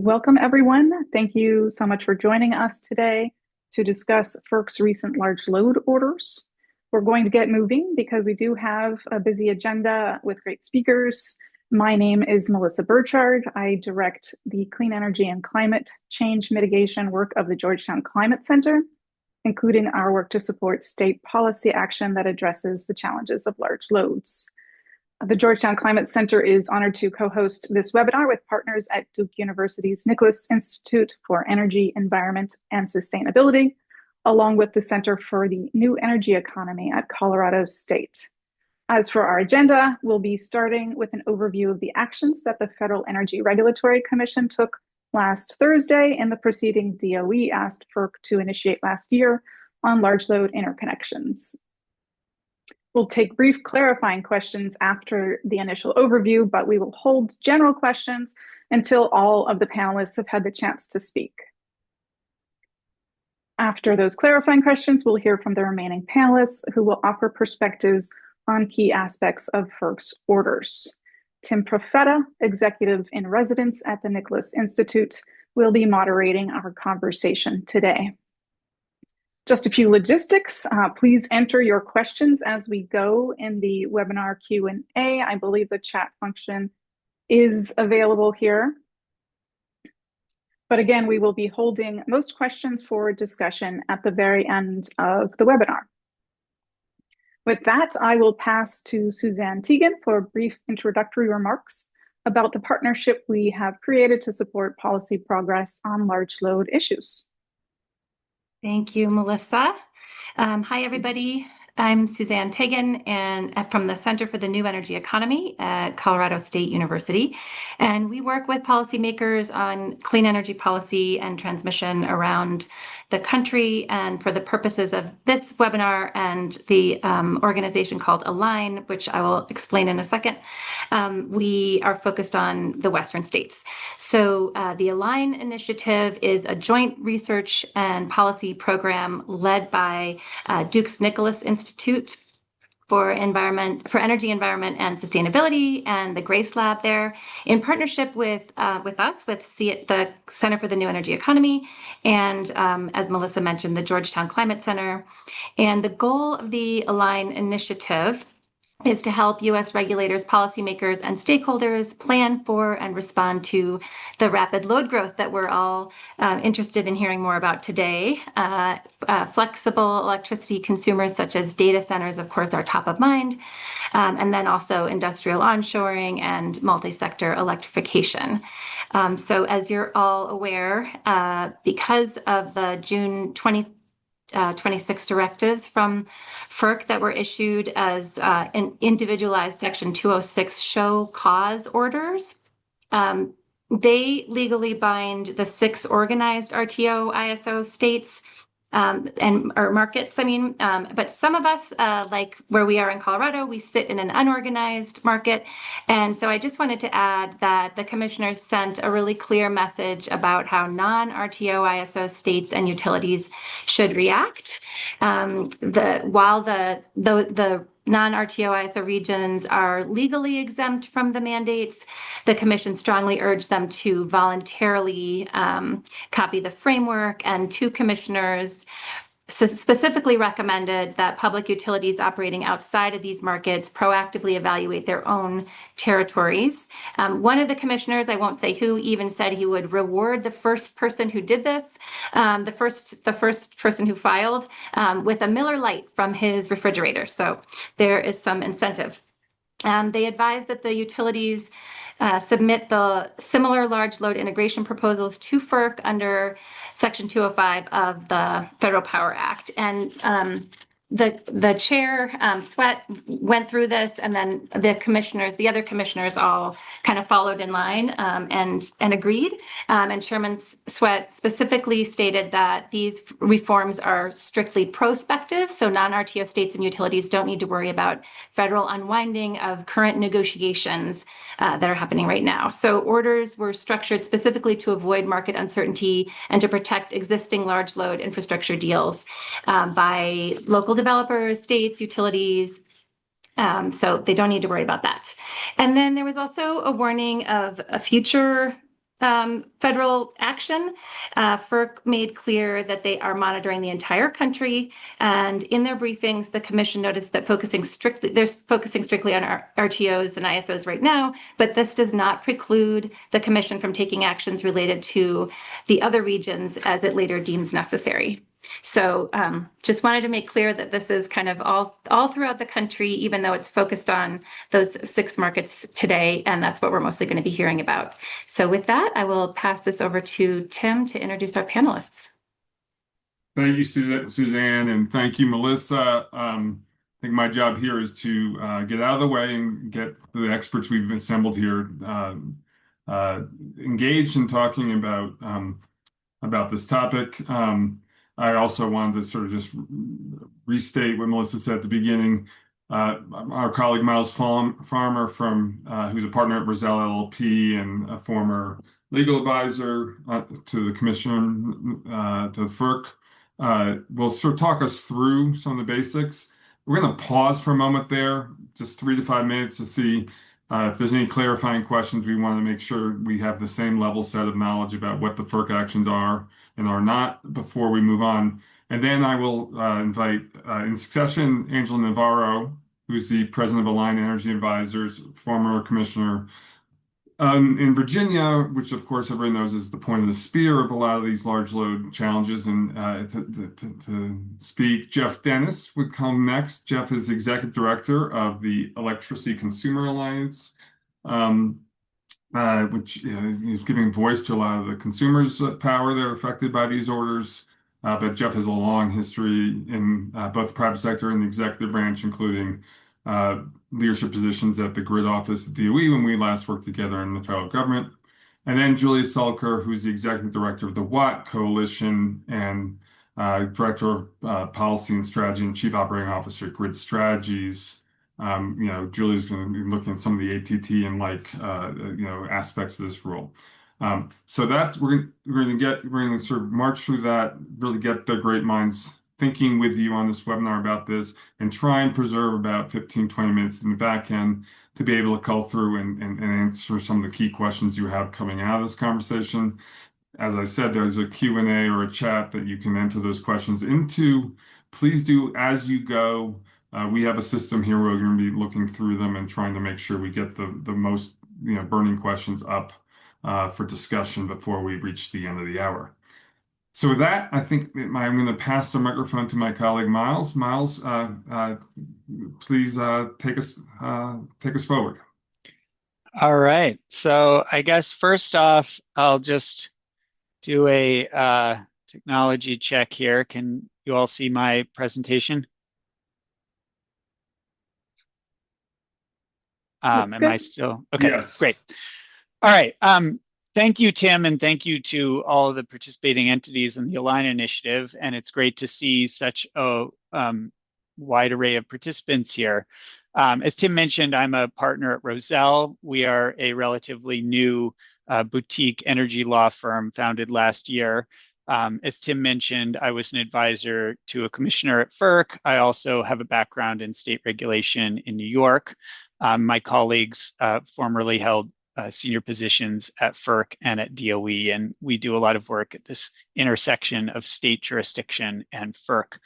Welcome, everyone. Thank you so much for joining us today to discuss FERC's recent large load orders. We're going to get moving because we do have a busy agenda with great speakers. My name is Melissa Burchard. I direct the Clean Energy and Climate Change Mitigation work of the Georgetown Climate Center, including our work to support state policy action that addresses the challenges of large loads. The Georgetown Climate Center is honored to co-host this webinar with partners at Duke University's Nicholas Institute for Energy, Environment, and Sustainability, along with the Center for the New Energy Economy at Colorado State. As for our agenda, we'll be starting with an overview of the actions that the Federal Energy Regulatory Commission took last Thursday in the proceeding DOE asked FERC to initiate last year on large load interconnections. We'll take brief clarifying questions after the initial overview, but we will hold general questions until all of the panelists have had the chance to speak. After those clarifying questions, we'll hear from the remaining panelists who will offer perspectives on key aspects of FERC's orders. Tim Profeta, executive in residence at the Nicholas Institute, will be moderating our conversation today. Just a few logistics. Please enter your questions as we go in the webinar Q&A. I believe the chat function is available here. But again, we will be holding most questions for discussion at the very end of the webinar. With that, I will pass to Suzanne Teagan for brief introductory remarks about the partnership we have created to support policy progress on large load issues. Thank you, Melissa. Hi, everybody. I'm Suzanne Teagan and from the Center for the New Energy Economy at Colorado State University. And we work with policymakers on clean energy policy and transmission around the country. And for the purposes of this webinar and the organization called Align, which I will explain in a second, we are focused on the Western states. So the Align initiative is a joint research and policy program led by Duke's Nicholas Institute for Energy, Environment, and Sustainability, and the Grace Lab there, in partnership with the Center for the New Energy Economy, and as Melissa mentioned, the Georgetown Climate Center. And the goal of the Align initiative is to help U.S. regulators, policymakers, and stakeholders plan for and respond to the rapid load growth that we're all interested in hearing more about today. Flexible electricity consumers such as data centers, of course, are top of mind, and then also industrial onshoring and multi-sector electrification. So as you're all aware, because of the June 26 directives from FERC that were issued as an individualized Section 206 show cause orders. They legally bind the 6 organized RTO ISO states or markets, but some of us, like where we are in Colorado, we sit in an unorganized market. And so I just wanted to add that the commissioners sent a really clear message about how non-RTO ISO states and utilities should react. While the non-RTO ISO regions are legally exempt from the mandates, the Commission strongly urged them to voluntarily copy the framework, and 2 commissioners specifically recommended that public utilities operating outside of these markets proactively evaluate their own territories. One of the commissioners, I won't say who, even said he would reward the first person who did this, the first person who filed, with a Miller Lite from his refrigerator. So there is some incentive. They advised that the utilities submit the similar large load integration proposals to FERC under Section 205 of the Federal Power Act. And the chair, Sweat, went through this, and then the other commissioners all kind of followed in line and agreed. And Chairman Sweat specifically stated that these reforms are strictly prospective, so non-RTO states and utilities don't need to worry about federal unwinding of current negotiations that are happening right now. So orders were structured specifically to avoid market uncertainty and to protect existing large load infrastructure deals by local developers, states, utilities, so they don't need to worry about that. And then there was also a warning of a future federal action. FERC made clear that they are monitoring the entire country, and in their briefings, the Commission noticed that they're focusing strictly on RTOs and ISOs right now, but this does not preclude the Commission from taking actions related to the other regions as it later deems necessary. So just wanted to make clear that this is kind of all throughout the country, even though it's focused on those 6 markets today, and that's what we're mostly going to be hearing about. So with that, I will pass this over to Tim to introduce our panelists. Thank you, Suzanne, and thank you, Melissa. I think my job here is to get out of the way and get the experts we've assembled here engaged in talking about this topic. I also wanted to sort of just restate what Melissa said at the beginning. Our colleague Miles Farmer, who's a partner at Roselle LLP and a former legal advisor to the Commission, to FERC, will sort of talk us through some of the basics. We're going to pause for a moment there, just 3 to 5 minutes, to see if there's any clarifying questions. We want to make sure we have the same level set of knowledge about what the FERC actions are and are not before we move on. And then I will invite, in succession, Angela Navarro, who's the president of Aligned Energy Advisors, former commissioner in Virginia, which of course everybody knows is the point of the spear of a lot of these large load challenges. And to speak, Jeff Dennis would come next. Jeff is executive director of the Electricity Consumer Alliance, which is giving voice to a lot of the consumers' power that are affected by these orders. But Jeff has a long history in both the private sector and the executive branch, including leadership positions at the grid office at DOE when we last worked together in the federal government. And then Julia Selker, who's the executive director of the Watt Coalition and director of policy and strategy and chief operating officer at Grid Strategies. Julia's going to be looking at some of the ATT and aspects of this role. So that's we're going to sort of march through that, really get the great minds thinking with you on this webinar about this, and try and preserve about 15-20 minutes in the back end to be able to cull through and answer some of the key questions you have coming out of this conversation. As I said, there's a Q&A or a chat that you can enter those questions into. Please do as you go. We have a system here where we're going to be looking through them and trying to make sure we get the most burning questions up for discussion before we reach the end of the hour. So with that, I think I'm going to pass the microphone to my colleague Miles. Miles, please take us forward. All right. So I guess first off, I'll just do a technology check here. Can you all see my presentation? Am I still? Okay, yes. Great. All right. Thank you, Tim, and thank you to all of the participating entities in the Align initiative. And it's great to see such a wide array of participants here. As Tim mentioned, I'm a partner at Roselle. We are a relatively new boutique energy law firm founded last year. As Tim mentioned, I was an advisor to a commissioner at FERC. I also have a background in state regulation in New York. My colleagues formerly held senior positions at FERC and at DOE, and we do a lot of work at this intersection of state jurisdiction and FERC.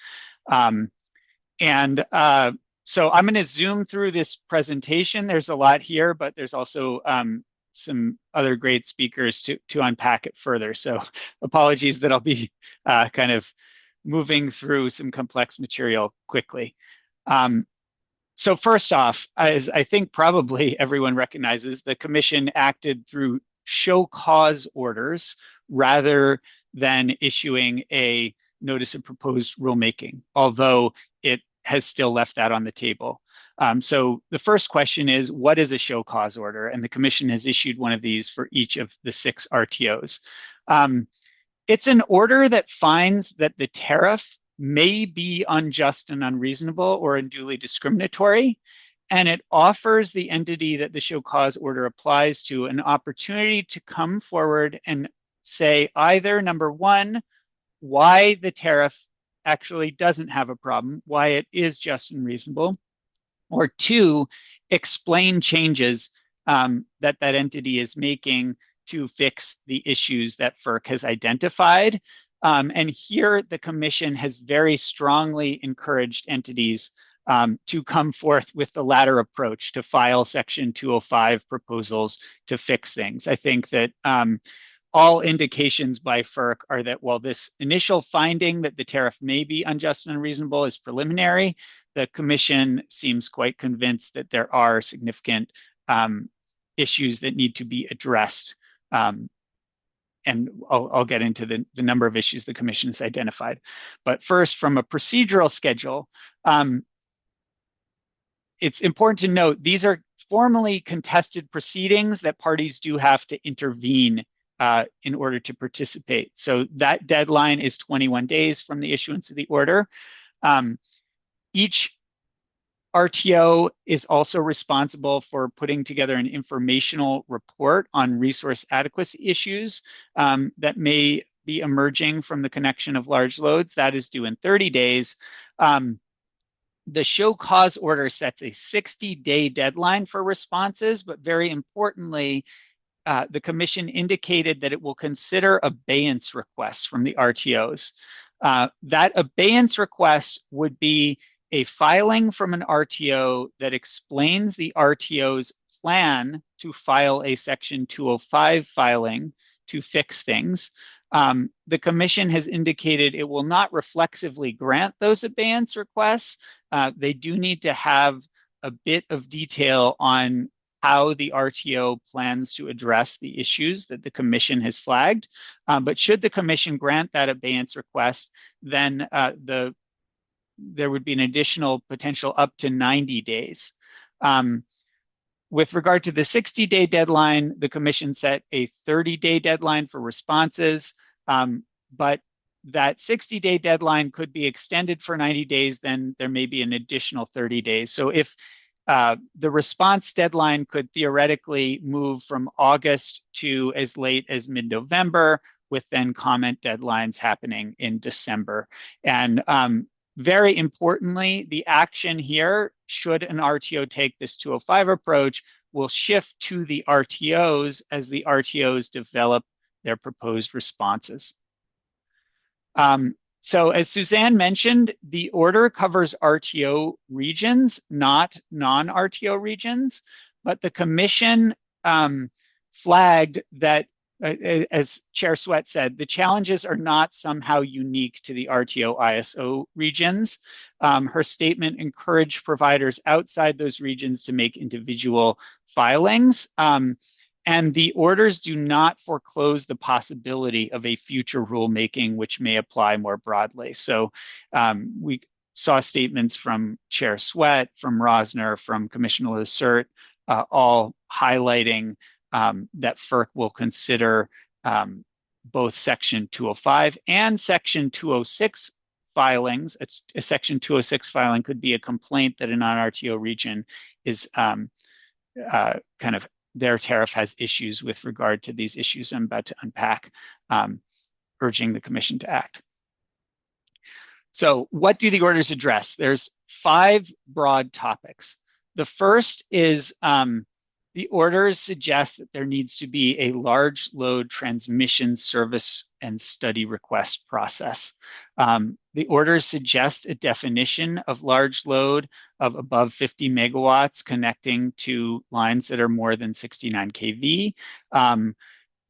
So I'm going to zoom through this presentation. There's a lot here, but there's also some other great speakers to unpack it further. So apologies that I'll be kind of moving through some complex material quickly. So first off, as I think probably everyone recognizes, the Commission acted through show cause orders rather than issuing a notice of proposed rulemaking, although it has still left that on the table. So the first question is, what is a show cause order? And the Commission has issued one of these for each of the 6 RTOs. It's an order that finds that the tariff may be unjust and unreasonable or unduly discriminatory, and it offers the entity that the show cause order applies to an opportunity to come forward and say either, number one, why the tariff actually doesn't have a problem, why it is just and reasonable, or 2, explain changes that entity is making to fix the issues that FERC has identified. And here the Commission has very strongly encouraged entities to come forth with the latter approach, to file Section 205 proposals to fix things. I think that all indications by FERC are that while this initial finding that the tariff may be unjust and unreasonable is preliminary, the Commission seems quite convinced that there are significant issues that need to be addressed. And I'll get into the number of issues the Commission has identified. But first, from a procedural schedule, it's important to note these are formally contested proceedings that parties do have to intervene in order to participate. So that deadline is 21 days from the issuance of the order. Each RTO is also responsible for putting together an informational report on resource adequacy issues that may be emerging from the connection of large loads. That is due in 30 days. The show cause order sets a 60-day deadline for responses, but very importantly, the Commission indicated that it will consider abeyance requests from the RTOs. That abeyance request would be a filing from an RTO that explains the RTO's plan to file a Section 205 filing to fix things. The Commission has indicated it will not reflexively grant those abeyance requests. They do need to have a bit of detail on how the RTO plans to address the issues that the Commission has flagged. But should the Commission grant that abeyance request, then there would be an additional potential up to 90 days. With regard to the 60-day deadline, the Commission set a 30-day deadline for responses, but that 60-day deadline could be extended for 90 days, then there may be an additional 30 days. So if the response deadline could theoretically move from August to as late as mid-November, with then comment deadlines happening in December. And very importantly, the action here, should an RTO take this 205 approach, will shift to the RTOs as the RTOs develop their proposed responses. So as Suzanne mentioned, the order covers RTO regions, not non-RTO regions, but the Commission flagged that, as Chair Sweat said, the challenges are not somehow unique to the RTO ISO regions. Her statement encouraged providers outside those regions to make individual filings. And the orders do not foreclose the possibility of a future rulemaking which may apply more broadly. So we saw statements from Chair Sweat, from Rosner, from Commissioner Lacerte, all highlighting that FERC will consider both Section 205 and Section 206 filings. A Section 206 filing could be a complaint that a non-RTO region is kind of their tariff has issues with regard to these issues I'm about to unpack, urging the Commission to act. So what do the orders address? There's 5 broad topics. The first is the orders suggest that there needs to be a large load transmission service and study request process. The orders suggest a definition of large load of above 50 megawatts connecting to lines that are more than 69 kV.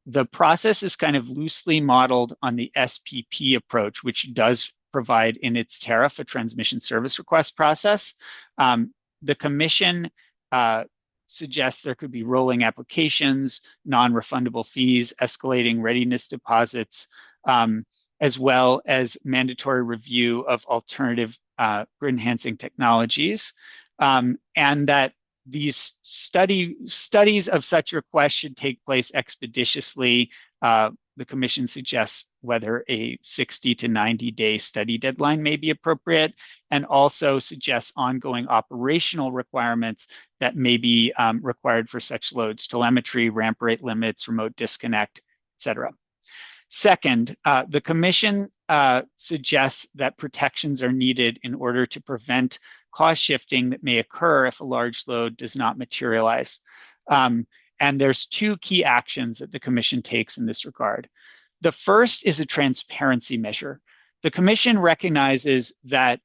The process is kind of loosely modeled on the SPP approach, which does provide in its tariff a transmission service request process. The Commission suggests there could be rolling applications, non-refundable fees, escalating readiness deposits, as well as mandatory review of alternative grid-enhancing technologies, and that these studies of such requests should take place expeditiously. The Commission suggests whether a 60 to 90-day study deadline may be appropriate, and also suggests ongoing operational requirements that may be required for such loads: telemetry, ramp rate limits, remote disconnect, et cetera. Second, the Commission suggests that protections are needed in order to prevent cost shifting that may occur if a large load does not materialize. And there's two key actions that the Commission takes in this regard. The first is a transparency measure. The Commission recognizes that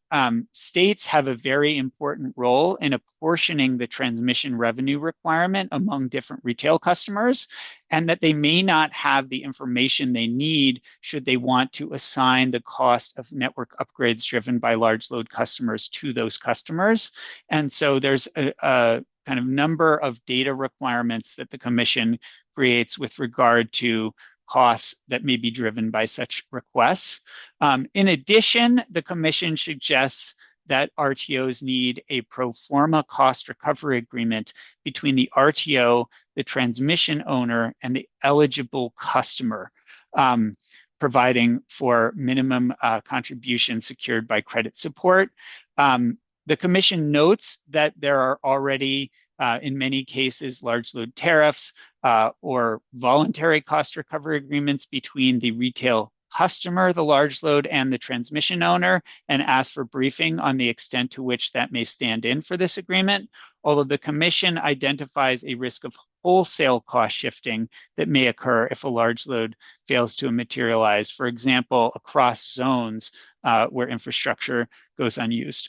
states have a very important role in apportioning the transmission revenue requirement among different retail customers, and that they may not have the information they need should they want to assign the cost of network upgrades driven by large load customers to those customers. And so there's a kind of number of data requirements that the Commission creates with regard to costs that may be driven by such requests. In addition, the Commission suggests that RTOs need a pro forma cost recovery agreement between the RTO, the transmission owner, and the eligible customer, providing for minimum contribution secured by credit support. The Commission notes that there are already, in many cases, large load tariffs or voluntary cost recovery agreements between the retail customer, the large load, and the transmission owner, and ask for briefing on the extent to which that may stand in for this agreement. Although the Commission identifies a risk of wholesale cost shifting that may occur if a large load fails to materialize, for example, across zones where infrastructure goes unused.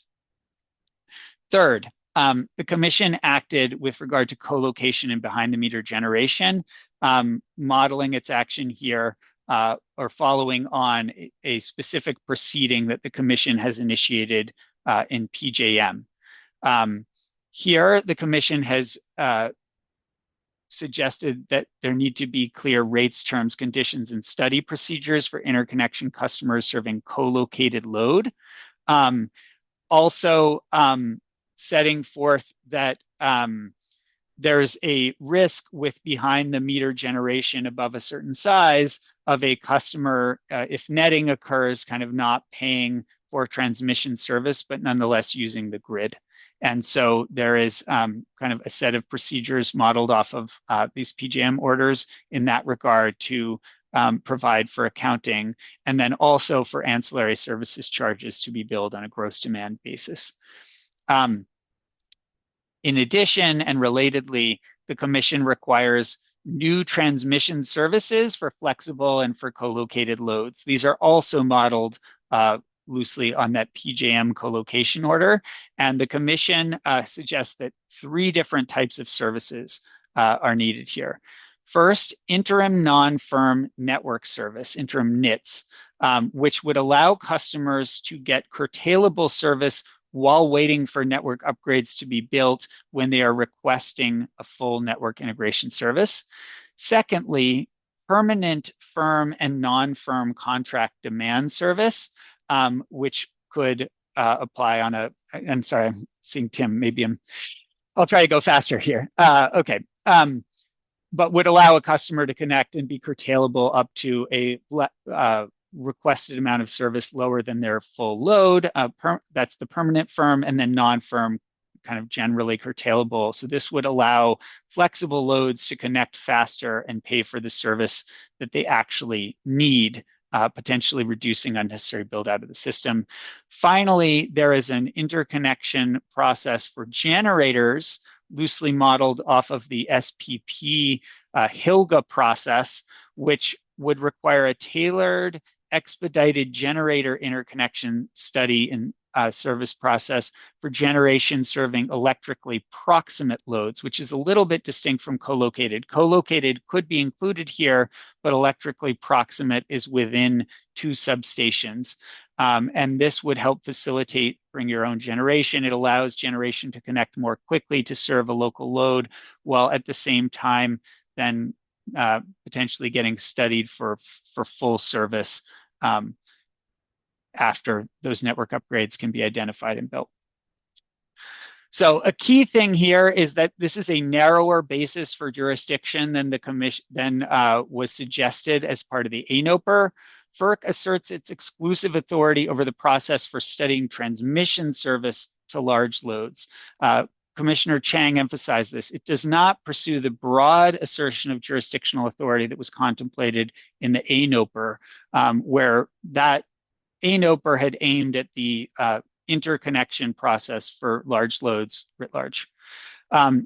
Third, the Commission acted with regard to co-location and behind-the-meter generation, modeling its action here or following on a specific proceeding that the Commission has initiated in PJM. Here, the Commission has suggested that there need to be clear rates, terms, conditions, and study procedures for interconnection customers serving co-located load. Also, setting forth that there's a risk with behind the meter generation above a certain size of a customer, if netting occurs, kind of not paying for transmission service, but nonetheless using the grid. And so there is kind of a set of procedures modeled off of these PJM orders in that regard to provide for accounting, and then also for ancillary services charges to be billed on a gross demand basis. In addition, and relatedly, the Commission requires new transmission services for flexible and for co-located loads. These are also modeled loosely on that PJM co-location order. And the Commission suggests that three different types of services are needed here. First, interim non-firm network service, interim NITS, which would allow customers to get curtailable service while waiting for network upgrades to be built when they are requesting a full network integration service. Secondly, permanent firm and non-firm contract demand service, which could apply on a, I'm sorry, I'm seeing Tim, I'll try to go faster here. Okay. But would allow a customer to connect and be curtailable up to a requested amount of service lower than their full load. That's the permanent firm, and then non-firm kind of generally curtailable. So this would allow flexible loads to connect faster and pay for the service that they actually need, potentially reducing unnecessary build out of the system. Finally, there is an interconnection process for generators, loosely modeled off of the SPP HILGA process, which would require a tailored, expedited generator interconnection study and service process for generation serving electrically proximate loads, which is a little bit distinct from co-located. Co-located could be included here, but electrically proximate is within two substations. And this would help facilitate bring your own generation. It allows generation to connect more quickly to serve a local load, while at the same time then potentially getting studied for full service after those network upgrades can be identified and built. So a key thing here is that this is a narrower basis for jurisdiction than the commission was suggested as part of the ANOPR. FERC asserts its exclusive authority over the process for studying transmission service to large loads. Commissioner Chang emphasized this. It does not pursue the broad assertion of jurisdictional authority that was contemplated in the ANOPR, where that ANOPR had aimed at the interconnection process for large loads writ large.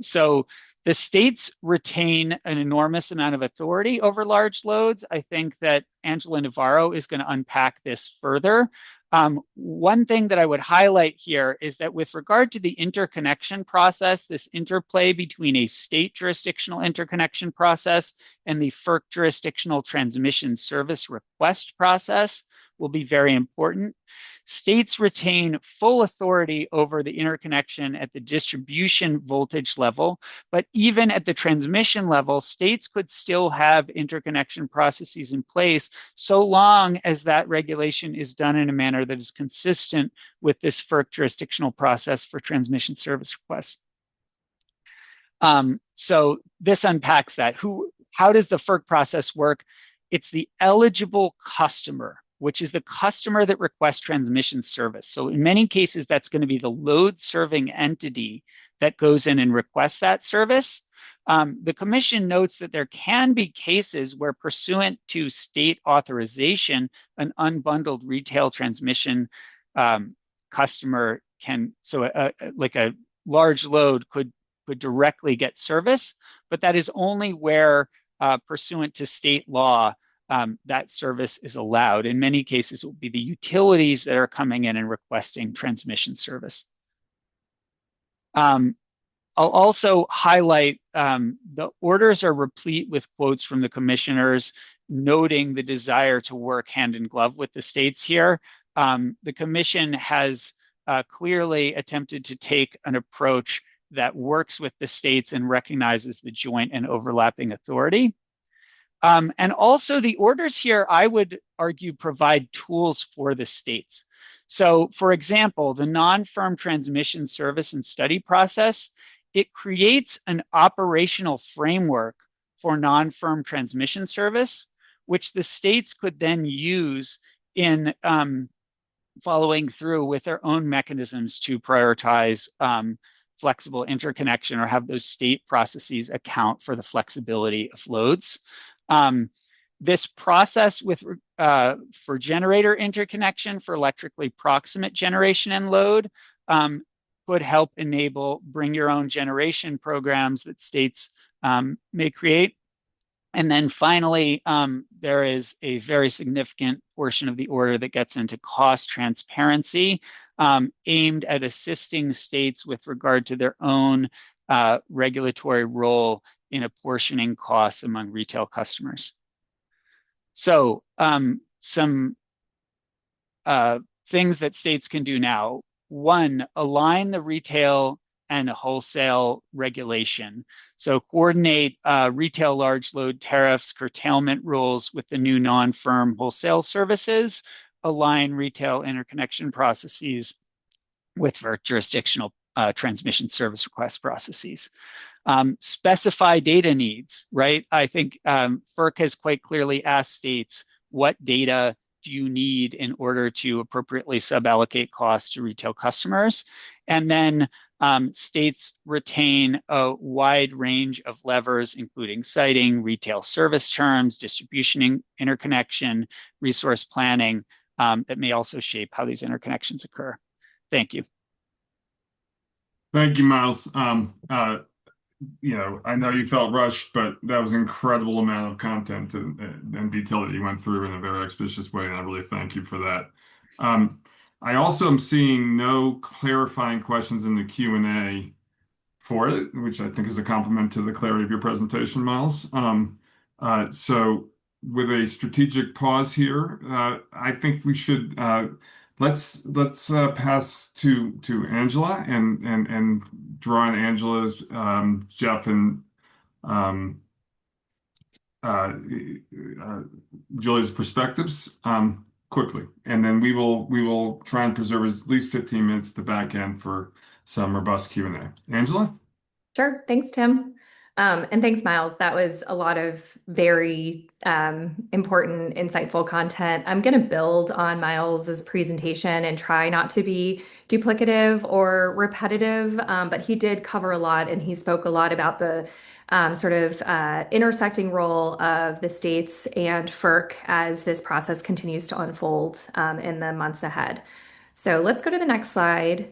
So The states retain an enormous amount of authority over large loads. I think that Angela Navarro is going to unpack this further. One thing that I would highlight here is that with regard to the interconnection process, this interplay between a state jurisdictional interconnection process and the FERC jurisdictional transmission service request process will be very important. States retain full authority over the interconnection at the distribution voltage level, but even at the transmission level, states could still have interconnection processes in place so long as that regulation is done in a manner that is consistent with this FERC jurisdictional process for transmission service requests. So this unpacks that. How does the FERC process work? It's the eligible customer, which is the customer that requests transmission service. So in many cases, that's going to be the load serving entity that goes in and requests that service. The commission notes that there can be cases where, pursuant to state authorization, an unbundled retail transmission customer can, like a large load could directly get service, but that is only where, pursuant to state law, that service is allowed. In many cases, it will be the utilities that are coming in and requesting transmission service. I'll also highlight the orders are replete with quotes from the commissioners noting the desire to work hand in glove with the states here. The commission has clearly attempted to take an approach that works with the states and recognizes the joint and overlapping authority. And also the orders here, I would argue, provide tools for the states. So for example, the non-firm transmission service and study process, it creates an operational framework for non-firm transmission service, which the states could then use in following through with their own mechanisms to prioritize flexible interconnection or have those state processes account for the flexibility of loads. This process for generator interconnection for electrically proximate generation and load could help enable bring your own generation programs that states may create. And then finally, there is a very significant portion of the order that gets into cost transparency, aimed at assisting states with regard to their own regulatory role in apportioning costs among retail customers. So some things that states can do now. One, align the retail and wholesale regulation. So coordinate retail large load tariffs, curtailment rules with the new non-firm wholesale services, align retail interconnection processes with FERC jurisdictional transmission service request processes. Specify data needs, right? I think FERC has quite clearly asked states, what data do you need in order to appropriately suballocate costs to retail customers? And then states retain a wide range of levers, including siting, retail service terms, distribution interconnection, resource planning, that may also shape how these interconnections occur. Thank you. Thank you, Miles. I know you felt rushed, but that was an incredible amount of content and detail that you went through in a very expeditious way, and I really thank you for that. I also am seeing no clarifying questions in the Q&A for it, which I think is a compliment to the clarity of your presentation, Miles. So with a strategic pause here, I think we should let's pass to Angela and draw on Angela's, Jeff, and Julia's perspectives quickly, and then we will try and preserve at least 15 minutes at the back end for some robust Q&A. Angela? Sure. Thanks, Tim. And thanks, Miles. That was a lot of very important, insightful content. I'm going to build on Miles's presentation and try not to be duplicative or repetitive, but he did cover a lot, and he spoke a lot about the sort of intersecting role of the states and FERC as this process continues to unfold in the months ahead. So let's go to the next slide.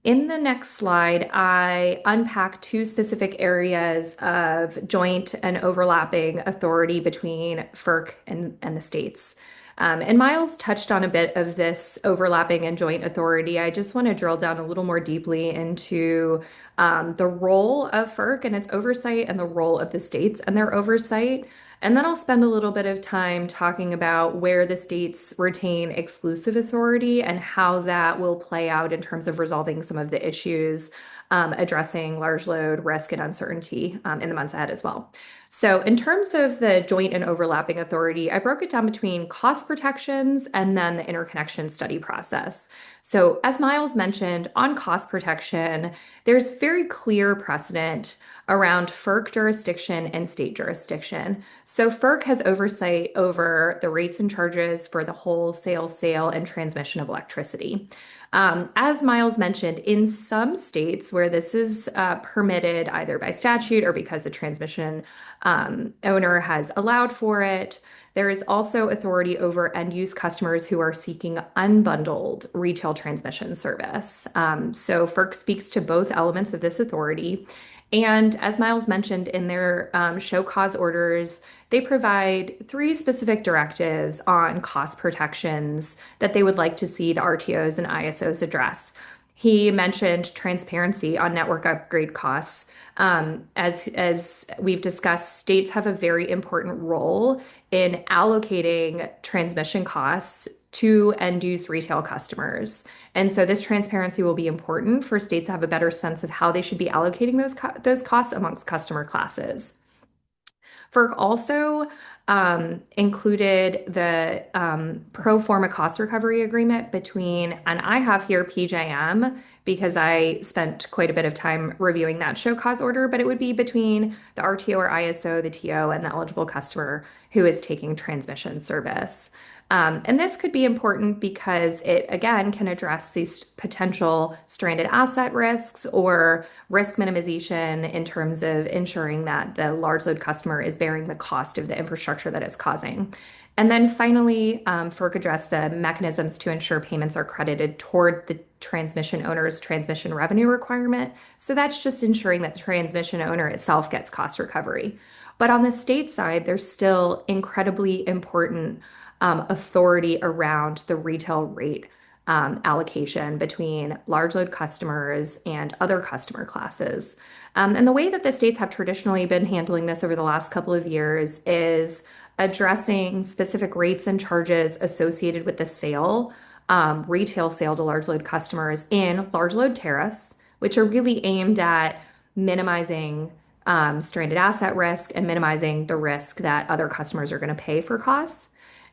In the next slide, I unpack two specific areas of joint and overlapping authority between FERC and the states. And Miles touched on a bit of this overlapping and joint authority. I just want to drill down a little more deeply into the role of FERC and its oversight and the role of the states and their oversight. And then I'll spend a little bit of time talking about where the states retain exclusive authority and how that will play out in terms of resolving some of the issues addressing large load risk and uncertainty in the months ahead as well. So in terms of the joint and overlapping authority, I broke it down between cost protections and then the interconnection study process. So as Miles mentioned, on cost protection, there's very clear precedent around FERC jurisdiction and state jurisdiction. So FERC has oversight over the rates and charges for the wholesale sale and transmission of electricity. As Miles mentioned, in some states where this is permitted either by statute or because the transmission owner has allowed for it, there is also authority over end-use customers who are seeking unbundled retail transmission service. So FERC speaks to both elements of this authority. And as Miles mentioned in their show cause orders, they provide three specific directives on cost protections that they would like to see the RTOs and ISOs address. He mentioned transparency on network upgrade costs. As we've discussed, states have a very important role in allocating transmission costs to end-use retail customers. And so this transparency will be important for states to have a better sense of how they should be allocating those costs amongst customer classes. FERC also included the pro forma cost recovery agreement between, and I have here PJM because I spent quite a bit of time reviewing that show cause order, but it would be between the RTO or ISO, the TO, and the eligible customer who is taking transmission service. And this could be important because it, again, can address these potential stranded asset risks or risk minimization in terms of ensuring that the large load customer is bearing the cost of the infrastructure that it's causing. And then finally, FERC addressed the mechanisms to ensure payments are credited toward the transmission owner's transmission revenue requirement. So that's just ensuring that the transmission owner itself gets cost recovery. But on the state side, there's still incredibly important authority around the retail rate allocation between large load customers and other customer classes. And the way that the states have traditionally been handling this over the last couple of years is addressing specific rates and charges associated with the sale, retail sale to large load customers in large load tariffs, which are really aimed at minimizing stranded asset risk and minimizing the risk that other customers are going to pay for costs,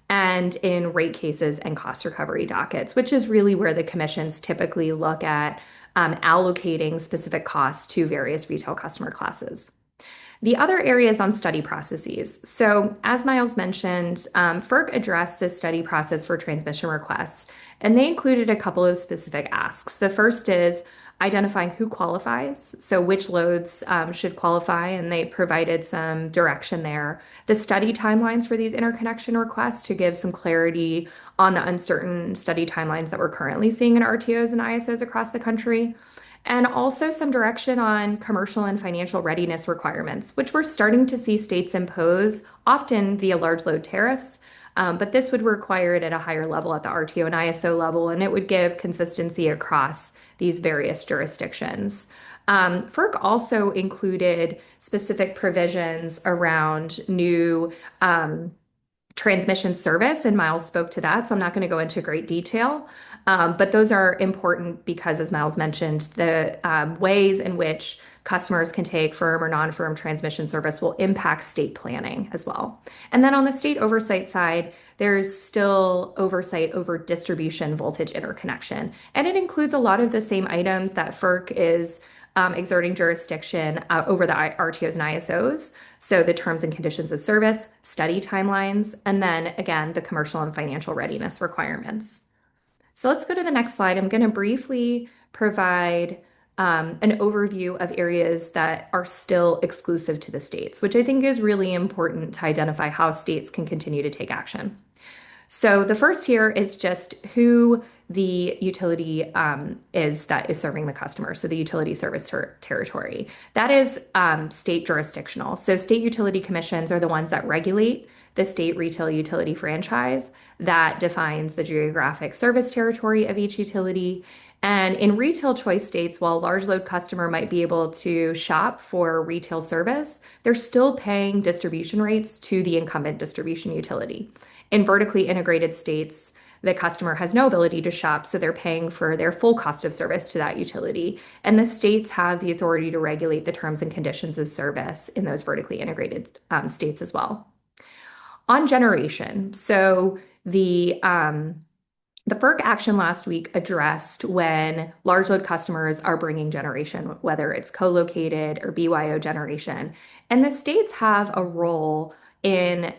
and in rate cases and cost recovery dockets, which is really where the commissions typically look at allocating specific costs to various retail customer classes. The other area is on study processes. So as Miles mentioned, FERC addressed this study process for transmission requests, and they included a couple of specific asks. The first is identifying who qualifies, so which loads should qualify, and they provided some direction there. The study timelines for these interconnection requests to give some clarity on the uncertain study timelines that we're currently seeing in RTOs and ISOs across the country. And also some direction on commercial and financial readiness requirements, which we're starting to see states impose, often via large load tariffs. But this would require it at a higher level at the RTO and ISO level, and it would give consistency across these various jurisdictions. FERC also included specific provisions around new transmission service, and Miles spoke to that, so I'm not going to go into great detail. But those are important because, as Miles mentioned, the ways in which customers can take firm or non-firm transmission service will impact state planning as well. And then on the state oversight side, there's still oversight over distribution voltage interconnection. And it includes a lot of the same items that FERC is exerting jurisdiction over the RTOs and ISOs. So the terms and conditions of service, study timelines, and then again, the commercial and financial readiness requirements. So let's go to the next slide. I'm going to briefly provide an overview of areas that are still exclusive to the states, which I think is really important to identify how states can continue to take action. So the first here is just who the utility is serving the customer, so the utility service territory. That is state jurisdictional. So state utility commissions are the ones that regulate the state retail utility franchise that defines the geographic service territory of each utility. And in retail choice states, while a large load customer might be able to shop for retail service, they're still paying distribution rates to the incumbent distribution utility. In vertically integrated states, the customer has no ability to shop, so they're paying for their full cost of service to that utility. And the states have the authority to regulate the terms and conditions of service in those vertically integrated states as well. On generation, so the FERC action last week addressed when large load customers are bringing generation, whether it's co-located or BYO generation. And the states have a role in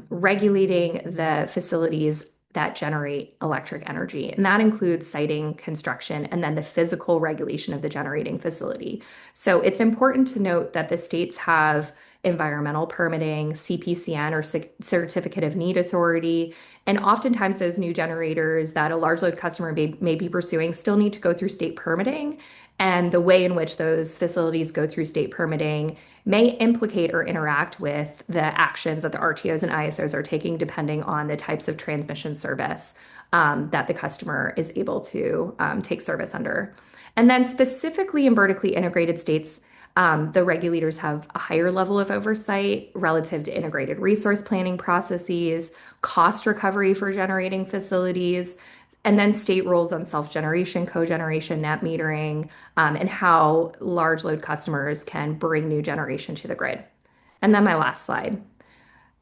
regulating the facilities that generate electric energy. And that includes siting, construction, and then the physical regulation of the generating facility. So it's important to note that the states have environmental permitting, CPCN or Certificate of Need Authority, and oftentimes those new generators that a large load customer may be pursuing still need to go through state permitting. And the way in which those facilities go through state permitting may implicate or interact with the actions that the RTOs and ISOs are taking, depending on the types of transmission service that the customer is able to take service under. And then specifically in vertically integrated states, the regulators have a higher level of oversight relative to integrated resource planning processes, cost recovery for generating facilities, and then state rules on self-generation, cogeneration, net metering, and how large load customers can bring new generation to the grid. And then my last slide.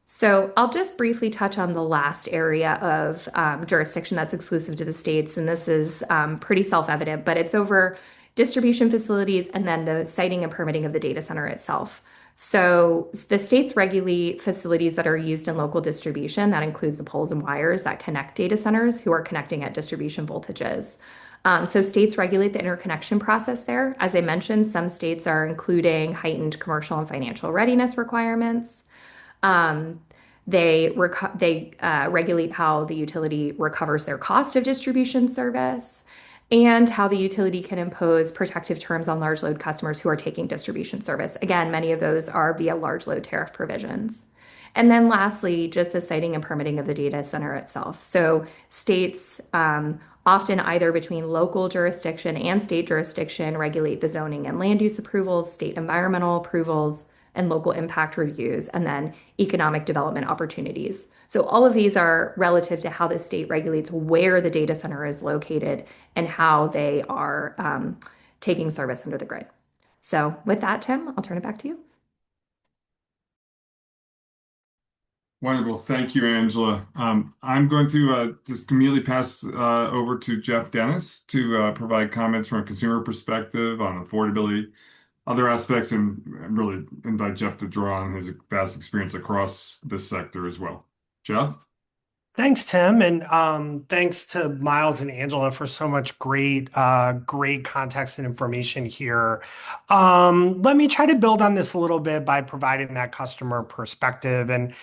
So I'll just briefly touch on the last area of jurisdiction that's exclusive to the states, and this is pretty self-evident, but it's over distribution facilities and then the siting and permitting of the data center itself. So the states regulate facilities that are used in local distribution. That includes the poles and wires that connect data centers who are connecting at distribution voltages. So states regulate the interconnection process there. As I mentioned, some states are including heightened commercial and financial readiness requirements. They regulate how the utility recovers their cost of distribution service and how the utility can impose protective terms on large load customers who are taking distribution service. Again, many of those are via large load tariff provisions. And then lastly, just the siting and permitting of the data center itself. So states often either between local jurisdiction and state jurisdiction regulate the zoning and land use approvals, state environmental approvals, and local impact reviews, and then economic development opportunities. So all of these are relative to how the state regulates where the data center is located and how they are taking service under the grid. So with that, Tim, I'll turn it back to you. Wonderful. Thank you, Angela. I'm going to just immediately pass over to Jeff Dennis to provide comments from a consumer perspective on affordability, other aspects, and really invite Jeff to draw on his vast experience across this sector as well. Jeff? Thanks, Tim, and thanks to Miles and Angela for so much great context and information here. Let me try to build on this a little bit by providing that customer perspective and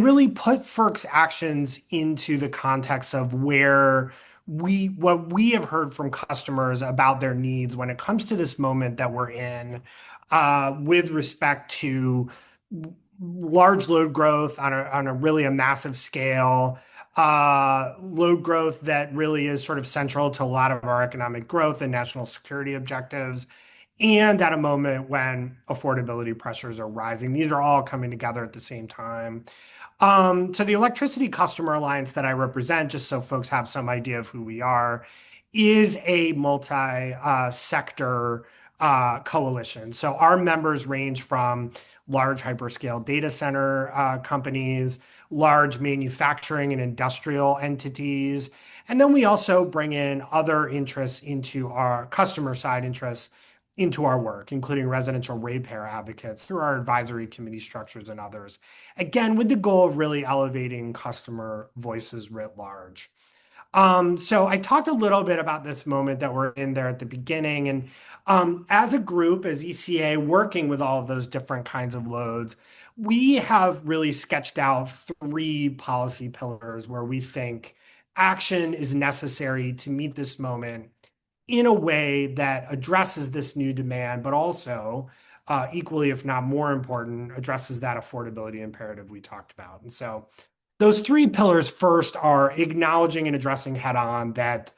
really put FERC's actions into the context of what we have heard from customers about their needs when it comes to this moment that we're in with respect to large load growth on a really massive scale, load growth that really is sort of central to a lot of our economic growth and national security objectives, and at a moment when affordability pressures are rising. These are all coming together at the same time. So the Electricity Customer Alliance that I represent, just so folks have some idea of who we are, is a multi-sector coalition. So our members range from large hyperscale data center companies, large manufacturing and industrial entities, and then we also bring in other interests into our customer side interests into our work, including residential ratepayer advocates through our advisory committee structures and others. Again, with the goal of really elevating customer voices writ large. So I talked a little bit about this moment that we're in there at the beginning. And as a group, as ECA, working with all of those different kinds of loads, we have really sketched out 3 policy pillars where we think action is necessary to meet this moment in a way that addresses this new demand, but also equally, if not more important, addresses that affordability imperative we talked about. And so those three pillars first are acknowledging and addressing head on that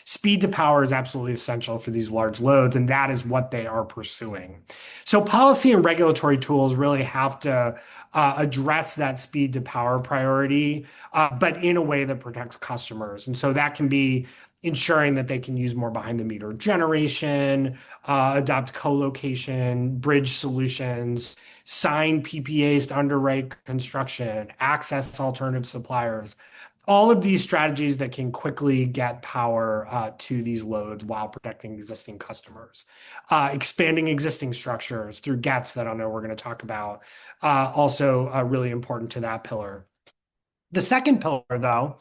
speed to power is absolutely essential for these large loads, and that is what they are pursuing. So policy and regulatory tools really have to address that speed to power priority, but in a way that protects customers. And so that can be ensuring that they can use more behind the meter generation, adopt co-location, bridge solutions, sign PPAs to underwrite construction, access alternative suppliers, all of these strategies that can quickly get power to these loads while protecting existing customers. Expanding existing structures through GETs that I know we're going to talk about, also really important to that pillar. The second pillar, though,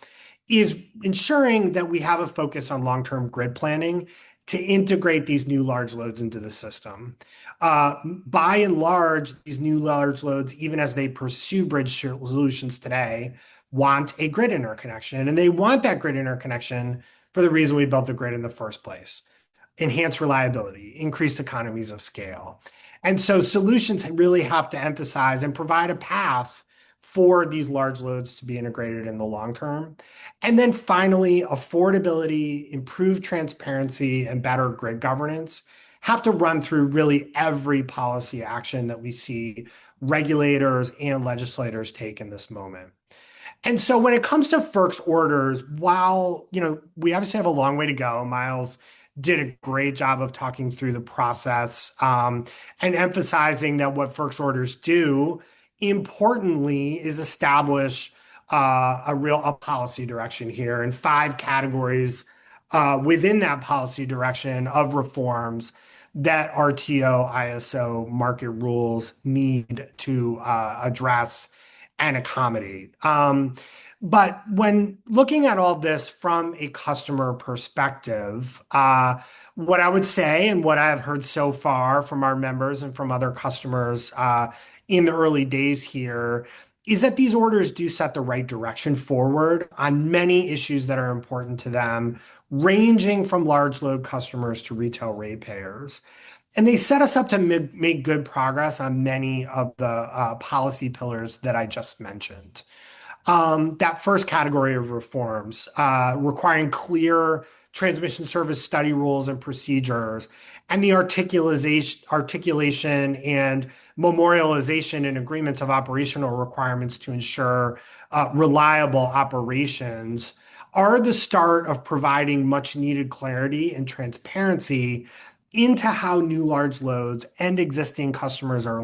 is ensuring that we have a focus on long-term grid planning to integrate these new large loads into the system. By and large, these new large loads, even as they pursue bridge solutions today, want a grid interconnection. And they want that grid interconnection for the reason we built the grid in the first place: enhance reliability, increased economies of scale. And so solutions really have to emphasize and provide a path for these large loads to be integrated in the long term. And then finally, affordability, improved transparency, and better grid governance have to run through really every policy action that we see regulators and legislators take in this moment. And so when it comes to FERC's orders, while we obviously have a long way to go, Miles did a great job of talking through the process and emphasizing that what FERC's orders do, importantly, is establish a policy direction here and 5 categories within that policy direction of reforms that RTO, ISO, market rules need to address and accommodate. But when looking at all this from a customer perspective, what I would say and what I've heard so far from our members and from other customers in the early days here is that these orders do set the right direction forward on many issues that are important to them, ranging from large load customers to retail ratepayers. And they set us up to make good progress on many of the policy pillars that I just mentioned. That first category of reforms, requiring clear transmission service study rules and procedures, and the articulation and memorialization in agreements of operational requirements to ensure reliable operations are the start of providing much needed clarity and transparency into how new large loads and existing customers are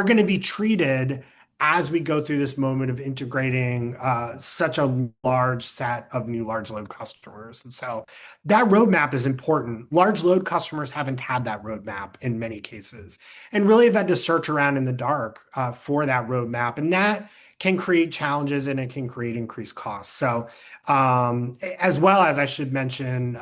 going to be treated as we go through this moment of integrating such a large set of new large load customers. And so that roadmap is important. Large load customers haven't had that roadmap in many cases and really have had to search around in the dark for that roadmap. And that can create challenges and it can create increased costs. So as well as I should mention,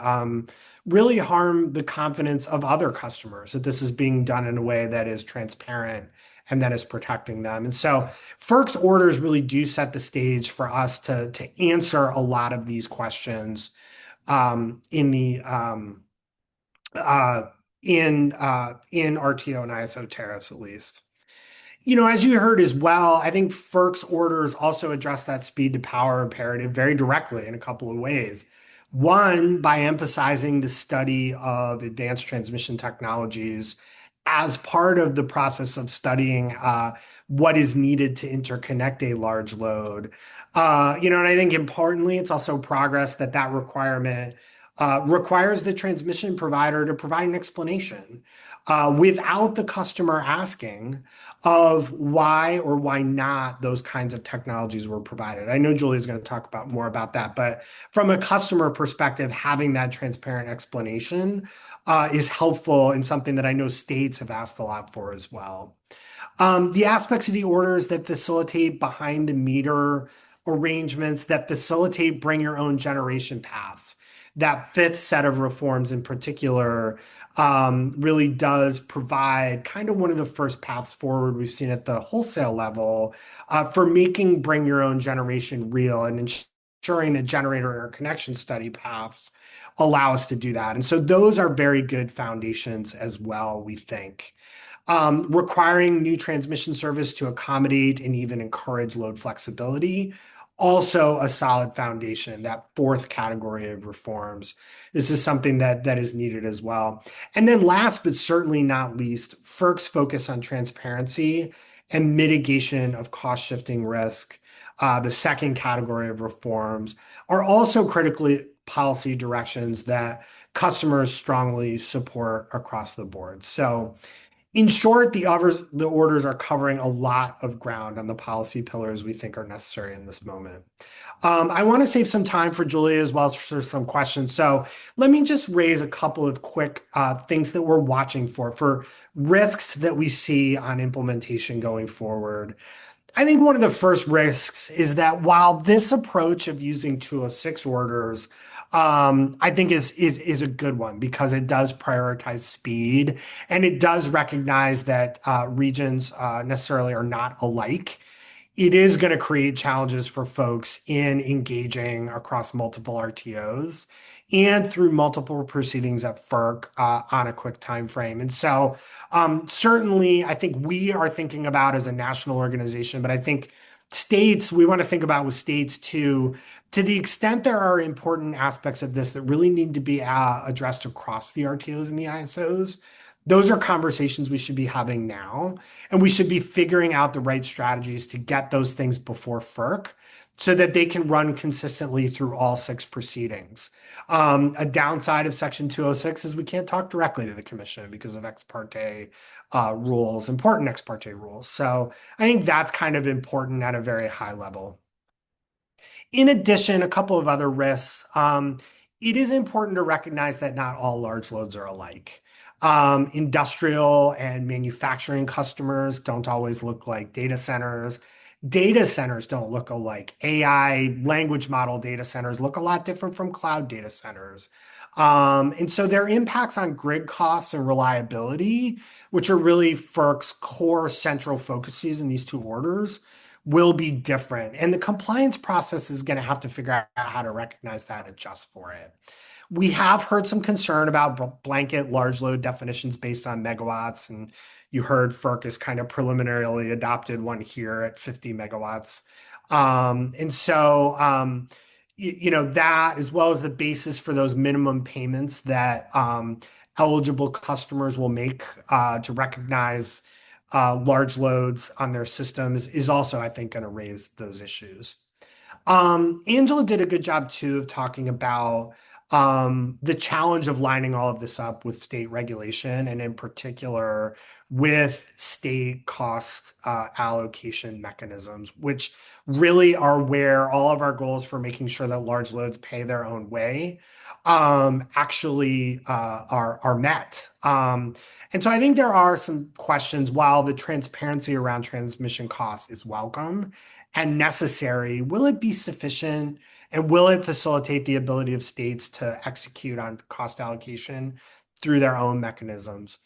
really harm the confidence of other customers that this is being done in a way that is transparent and that is protecting them. And so FERC's orders really do set the stage for us to answer a lot of these questions in RTO and ISO tariffs, at least. As you heard as well, I think FERC's orders also address that speed to power imperative very directly in a couple of ways. One, by emphasizing the study of advanced transmission technologies as part of the process of studying what is needed to interconnect a large load. And I think importantly, it's also progress that requirement requires the transmission provider to provide an explanation without the customer asking of why or why not those kinds of technologies were provided. I know Julie is going to talk more about that, but from a customer perspective, having that transparent explanation is helpful and something that I know states have asked a lot for as well. The aspects of the orders that facilitate behind the meter arrangements, that facilitate bring your own generation paths. That 5th set of reforms in particular really does provide kind of one of the first paths forward we've seen at the wholesale level for making bring your own generation real and ensuring that generator interconnection study paths allow us to do that. And so those are very good foundations as well, we think. Requiring new transmission service to accommodate and even encourage load flexibility, also a solid foundation, that fourth category of reforms. This is something that is needed as well. And then last, but certainly not least, FERC's focus on transparency and mitigation of cost shifting risk, the second category of reforms, are also critically policy directions that customers strongly support across the board. So in short, the orders are covering a lot of ground on the policy pillars we think are necessary in this moment. I want to save some time for Julia as well as for some questions. So let me just raise a couple of quick things that we're watching for risks that we see on implementation going forward. I think one of the first risks is that while this approach of using 206 orders, I think is a good one because it does prioritize speed and it does recognize that regions necessarily are not alike. It is going to create challenges for folks in engaging across multiple RTOs and through multiple proceedings at FERC on a quick time frame. And so certainly I think we are thinking about as a national organization, but I think states, we want to think about with states too, to the extent there are important aspects of this that really need to be addressed across the RTOs and the ISOs. Those are conversations we should be having now, and we should be figuring out the right strategies to get those things before FERC so that they can run consistently through all 6 proceedings. A downside of Section 206 is we can't talk directly to the commission because of ex parte rules, important ex parte rules. So I think that's kind of important at a very high level. In addition, a couple of other risks. It is important to recognize that not all large loads are alike. Industrial and manufacturing customers don't always look like data centers. Data centers don't look alike. AI language model data centers look a lot different from cloud data centers. And so their impacts on grid costs and reliability, which are really FERC's core central focuses in these 2 orders, will be different. And the compliance process is going to have to figure out how to recognize that and adjust for it. We have heard some concern about blanket large load definitions based on megawatts, and you heard FERC has kind of preliminarily adopted one here at 50 megawatts. And so, that as well as the basis for those minimum payments that eligible customers will make to recognize large loads on their systems is also, I think, going to raise those issues. Angela did a good job too of talking about the challenge of lining all of this up with state regulation and in particular with state cost allocation mechanisms, which really are where all of our goals for making sure that large loads pay their own way actually are met. And so I think there are some questions. While the transparency around transmission costs is welcome and necessary, will it be sufficient? And will it facilitate the ability of states to execute on cost allocation through their own mechanisms?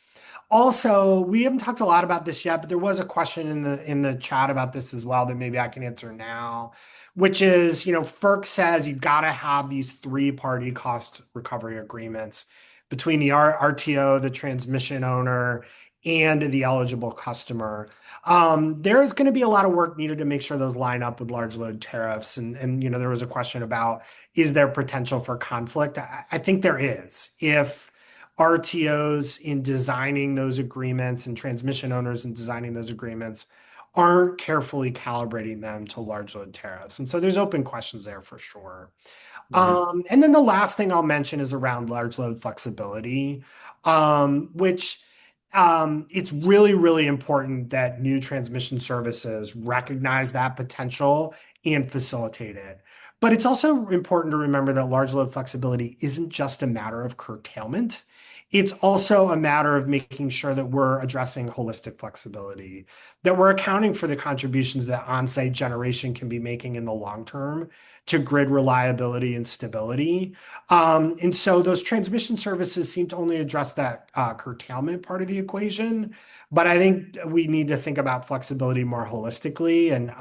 Also, we haven't talked a lot about this yet, but there was a question in the chat about this as well that maybe I can answer now, which is, FERC says you've got to have these 3-party cost recovery agreements between the RTO, the transmission owner, and the eligible customer. There's going to be a lot of work needed to make sure those line up with large load tariffs. And there was a question about, is there potential for conflict? I think there is. If RTOs in designing those agreements and transmission owners in designing those agreements aren't carefully calibrating them to large load tariffs. And so there's open questions there for sure. And then the last thing I'll mention is around large load flexibility, which it's really, really important that new transmission services recognize that potential and facilitate it. But it's also important to remember that large load flexibility isn't just a matter of curtailment. It's also a matter of making sure that we're addressing holistic flexibility, that we're accounting for the contributions that on-site generation can be making in the long term to grid reliability and stability. And so those transmission services seem to only address that curtailment part of the equation. But I think we need to think about flexibility more holistically. And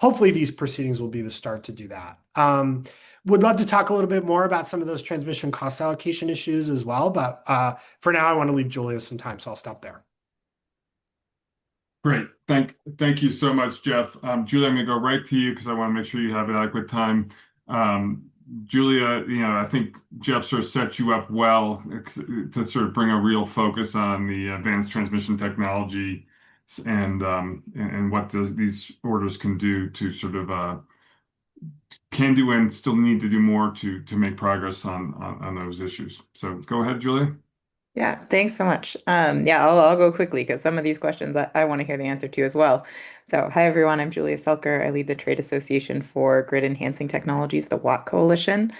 hopefully these proceedings will be the start to do that. Would love to talk a little bit more about some of those transmission cost allocation issues as well, but for now, I want to leave Julia some time, so I'll stop there. Great. Thank you so much, Jeff. Julia, I'm going to go right to you because I want to make sure you have adequate time. Julia, I think Jeff sort of set you up well to sort of bring a real focus on the advanced transmission technology and what these orders can do to sort of can do and still need to do more to make progress on those issues. So go ahead, Julia. Yeah, thanks so much. Yeah, I'll go quickly because some of these questions I want to hear the answer to as well. So, hi everyone, I'm Julia Selker. I lead the Trade Association for Grid Enhancing Technologies, the WATT Coalition.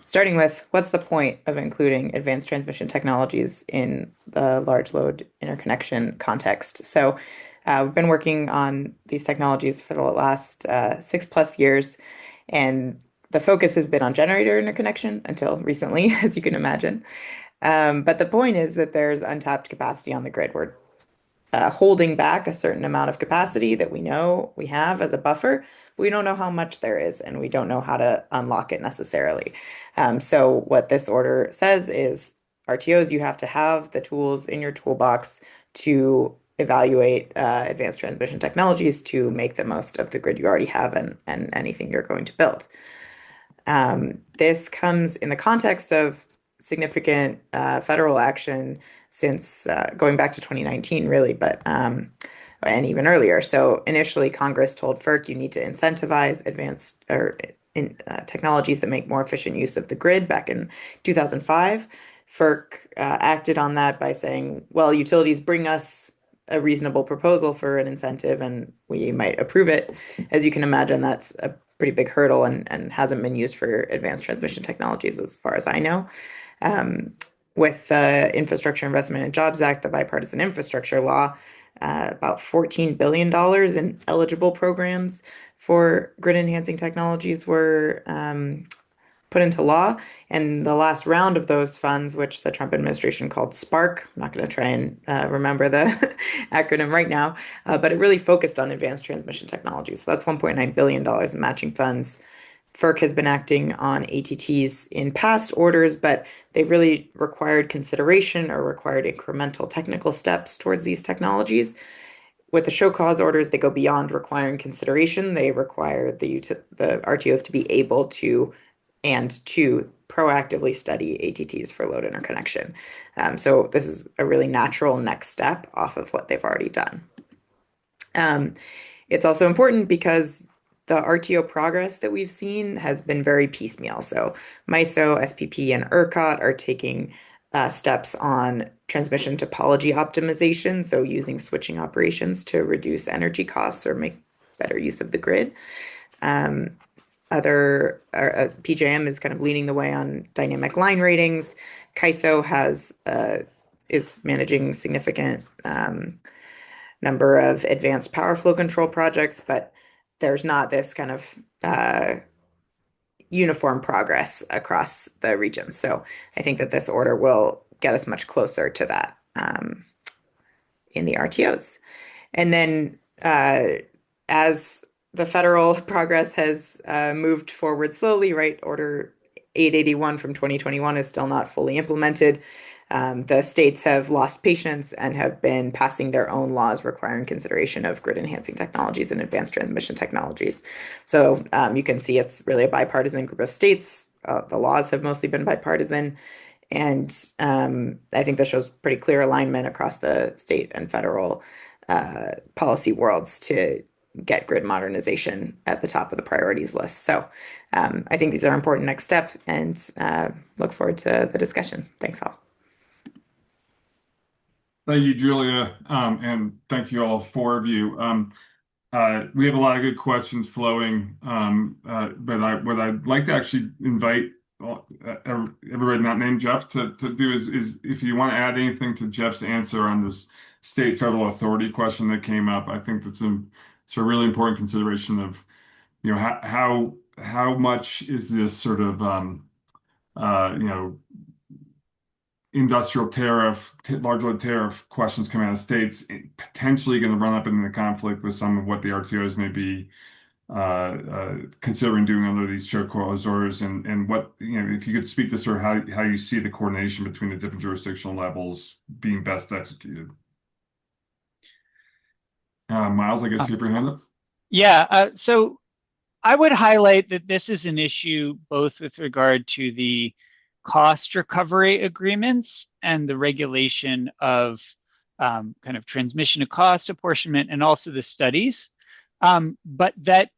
Starting with what's the point of including advanced transmission technologies in the large load interconnection context? So, we've been working on these technologies for the last 6+ years, and the focus has been on generator interconnection until recently, as you can imagine. But the point is that there's untapped capacity on the grid. We're holding back a certain amount of capacity that we know we have as a buffer. We don't know how much there is, and we don't know how to unlock it necessarily. So what this order says is RTOs, you have to have the tools in your toolbox to evaluate advanced transmission technologies to make the most of the grid you already have and anything you're going to build. This comes in the context of significant federal action since going back to 2019, really, but and even earlier. So initially, Congress told FERC you need to incentivize advanced technologies that make more efficient use of the grid back in 2005. FERC acted on that by saying, well, utilities bring us a reasonable proposal for an incentive and we might approve it. As you can imagine, that's a pretty big hurdle and hasn't been used for advanced transmission technologies as far as I know. With the Infrastructure Investment and Jobs Act, the bipartisan infrastructure law, about $14 billion in eligible programs for grid enhancing technologies were put into law. And the last round of those funds, which the Trump administration called Spark, I'm not going to try and remember the acronym right now, but it really focused on advanced transmission technologies. So that's $1.9 billion in matching funds. FERC has been acting on ATTs in past orders, but they've really required consideration or required incremental technical steps towards these technologies. With the show cause orders, they go beyond requiring consideration. They require the RTOs to be able to proactively study ATTs for load interconnection. So this is a really natural next step off of what they've already done. It's also important because the RTO progress that we've seen has been very piecemeal. So MISO, SPP, and ERCOT are taking steps on transmission topology optimization, so using switching operations to reduce energy costs or make better use of the grid. PJM is kind of leading the way on dynamic line ratings. CAISO is managing significant number of advanced power flow control projects, but there's not this kind of uniform progress across the regions. So I think that this order will get us much closer to that in the RTOs. And then as the federal progress has moved forward slowly, right? Order 881 from 2021 is still not fully implemented. The states have lost patience and have been passing their own laws requiring consideration of grid enhancing technologies and advanced transmission technologies. So you can see it's really a bipartisan group of states. The laws have mostly been bipartisan. And I think this shows pretty clear alignment across the state and federal policy worlds to get grid modernization at the top of the priorities list. So I think these are important next step and look forward to the discussion. Thanks all. Thank you, Julia, and thank you all four of you. We have a lot of good questions flowing, but what I'd like to actually invite everybody not named Jeff to do is if you want to add anything to Jeff's answer on this state federal authority question that came up, I think that's a really important consideration of how much is this sort of industrial tariff, large load tariff questions coming out of states potentially going to run up into the conflict with some of what the RTOs may be considering doing under these show cause orders, and what, if you could speak to sort of how you see the coordination between the different jurisdictional levels being best executed. Miles, I guess you have your hand up. Yeah, so I would highlight that this is an issue both with regard to the cost recovery agreements and the regulation of kind of transmission of cost apportionment and also the studies, but that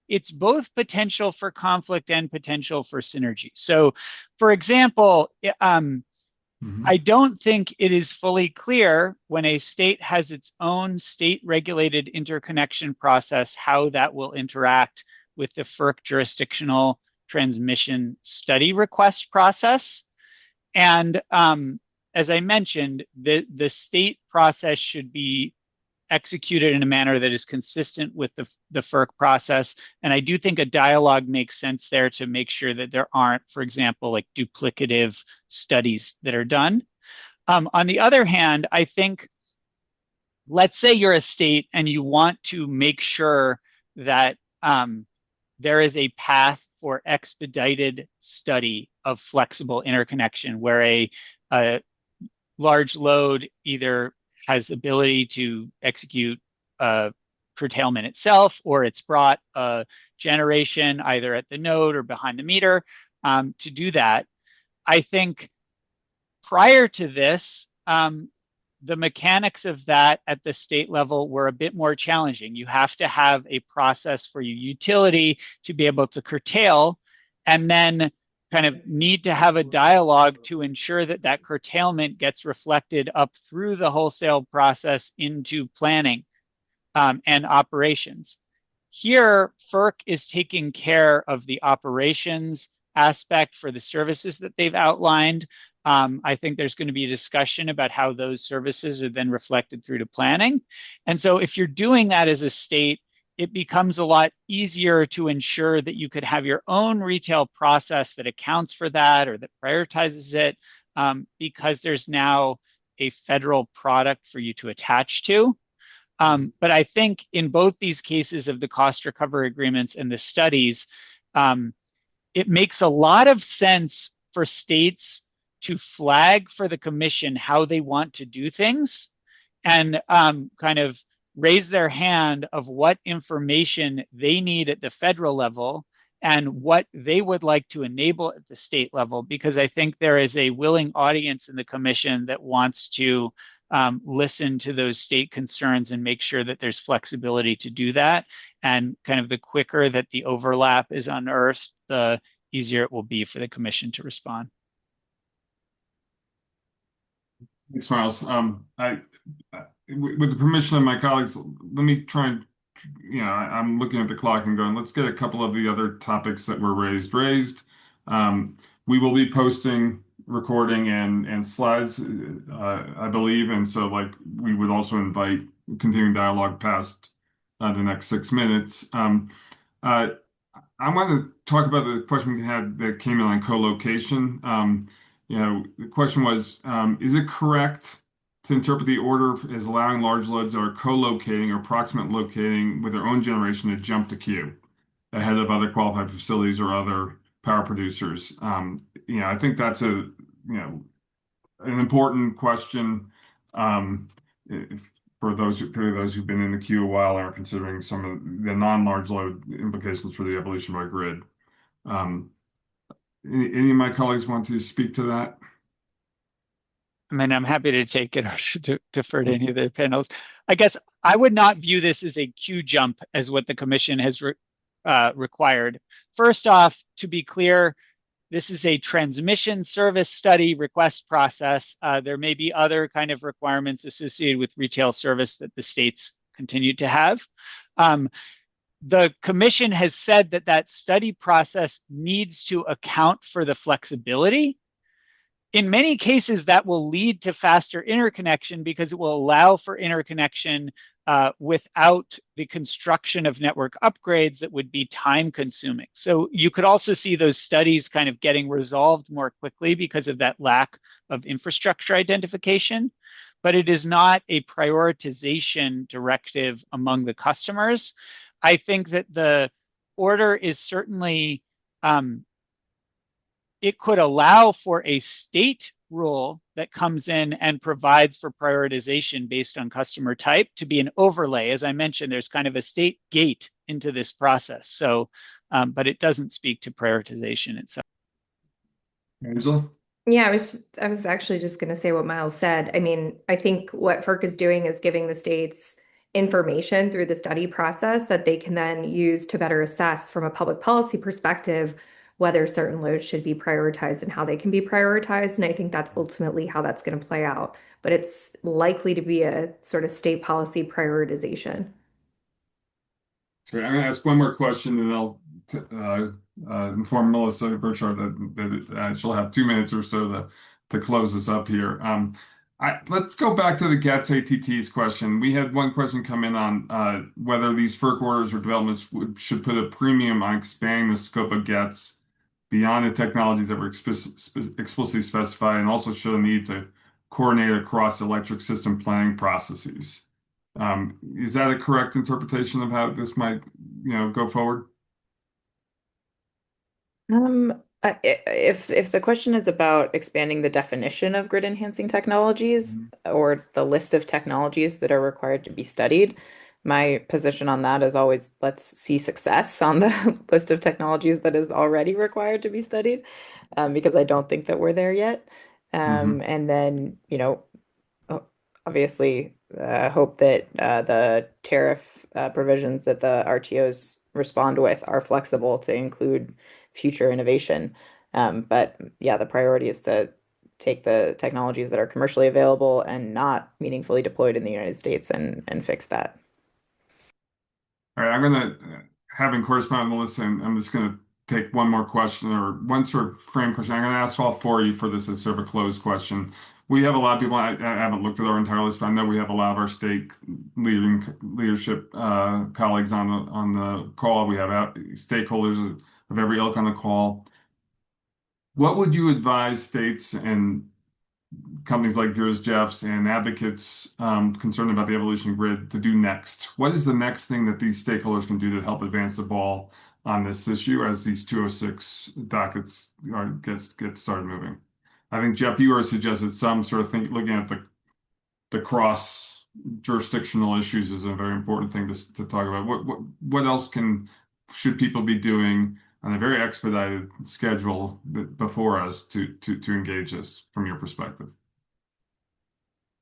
it's both potential for conflict and potential for synergy. So, for example, I don't think it is fully clear when a state has its own state-regulated interconnection process how that will interact with the FERC jurisdictional transmission study request process. And as I mentioned, the state process should be executed in a manner that is consistent with the FERC process. And I do think a dialogue makes sense there to make sure that there aren't, for example, like duplicative studies that are done. On the other hand, I think, let's say you're a state and you want to make sure that there is a path for expedited study of flexible interconnection where a large load either has ability to execute curtailment itself, or it's brought a generation either at the node or behind the meter to do that. I think prior to this, the mechanics of that at the state level were a bit more challenging. You have to have a process for your utility to be able to curtail, and then kind of need to have a dialogue to ensure that that curtailment gets reflected up through the wholesale process into planning and operations. Here, FERC is taking care of the operations aspect for the services that they've outlined. I think there's going to be a discussion about how those services are then reflected through to planning. And so if you're doing that as a state, it becomes a lot easier to ensure that you could have your own retail process that accounts for that or that prioritizes it, because there's now a federal product for you to attach to. But I think in both these cases of the cost recovery agreements and the studies, it makes a lot of sense for states to flag for the commission how they want to do things and kind of raise their hand of what information they need at the federal level and what they would like to enable at the state level, because I think there is a willing audience in the commission that wants to listen to those state concerns and make sure that there's flexibility to do that. And kind of the quicker that the overlap is unearthed, the easier it will be for the commission to respond. Thanks, Miles. With the permission of my colleagues, let me try and, I'm looking at the clock and going, let's get a couple of the other topics that were raised. We will be posting recording and slides, I believe. And so we would also invite continuing dialogue past the next 6 minutes. I want to talk about the question we had that came in on co-location. The question was, is it correct to interpret the order as allowing large loads that are co-locating or proximate locating with their own generation to jump the queue ahead of other qualified facilities or other power producers? I think that's an important question for those who've been in the queue a while and are considering some of the non-large load implications for the evolution of our grid. Any of my colleagues want to speak to that? I mean, I'm happy to take it or to defer to any of the panels. I guess I would not view this as a queue jump as what the commission has required. First off, to be clear, this is a transmission service study request process. There may be other kind of requirements associated with retail service that the states continue to have. The commission has said that that study process needs to account for the flexibility. In many cases, that will lead to faster interconnection because it will allow for interconnection without the construction of network upgrades that would be time consuming. So you could also see those studies kind of getting resolved more quickly because of that lack of infrastructure identification. But it is not a prioritization directive among the customers. I think that the order is certainly, it could allow for a state rule that comes in and provides for prioritization based on customer type to be an overlay. As I mentioned, there's kind of a state gate into this process. So, but it doesn't speak to prioritization itself. Angela? Yeah, I was actually just going to say what Miles said. I mean, I think what FERC is doing is giving the states information through the study process that they can then use to better assess from a public policy perspective whether certain loads should be prioritized and how they can be prioritized. And I think that's ultimately how that's going to play out. But it's likely to be a sort of state policy prioritization. Sorry, I'm going to ask one more question, and I'll inform Melissa Burchard that she'll have 2 minutes or so to close us up here. Let's go back to the GETS ATT's question. We had one question come in on whether these FERC orders or developments should put a premium on expanding the scope of GETS beyond the technologies that were explicitly specified, and also show a need to coordinate across electric system planning processes. Is that a correct interpretation of how this might, go forward? If the question is about expanding the definition of grid enhancing technologies or the list of technologies that are required to be studied, my position on that is always let's see success on the list of technologies that is already required to be studied, because I don't think that we're there yet. And then, obviously, hope that the tariff provisions that the RTOs respond with are flexible to include future innovation. But yeah, the priority is to take the technologies that are commercially available and not meaningfully deployed in the United States and fix that. All right, I'm going to, having corresponded with Melissa, and I'm just going to take one more question, or one sort of frame question. I'm going to ask all four of you for this as sort of a closed question. We have a lot of people, I haven't looked at our entire list, but I know we have a lot of our state leadership colleagues on the call. We have stakeholders of every ilk on the call. What would you advise states and companies like yours, Jeff's, and advocates concerned about the evolution of grid to do next? What is the next thing that these stakeholders can do to help advance the ball on this issue as these 206 dockets get started moving? I think, Jeff, you already suggested some sort of thing, looking at the cross jurisdictional issues is a very important thing to talk about. What else should people be doing on a very expedited schedule before us to engage this from your perspective?